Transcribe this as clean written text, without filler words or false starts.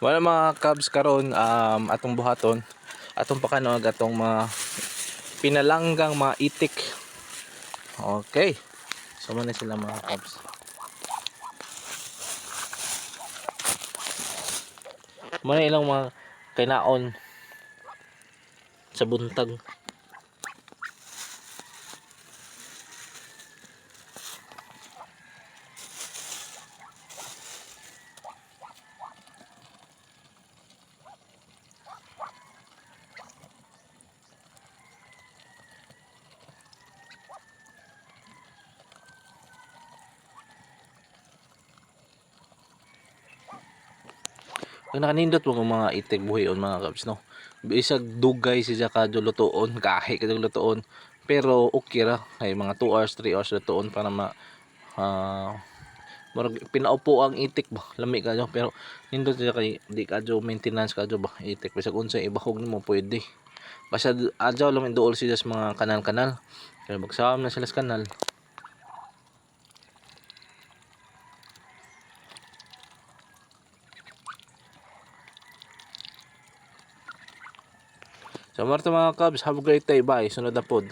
Wala mga Cubs karon atong buhaton, atong pakanog atong mga pinalanggang mga itik. Okay. So man sila mga Cubs. Muna ilang mga kinaon sa buntag. Kung nakanindot mo mga itik buhion mga Cubs, no? Bisag dugay siya kadto lutuon, kahi kadto lutuon. Pero okay ra ay mga 2 hours 3 hours lutuon para murag pinaupo ang itik ba, lami kadto. Pero nindot siya kay di kadto maintenance kadto ba itik, bisag unsay ibahog nimo pwede. Basta adjaw lang duol siya sa mga kanal-kanal. Kaya magsam na sila sa kanal. So, mga Cubs, have a great day. Bye. Sunod na pod.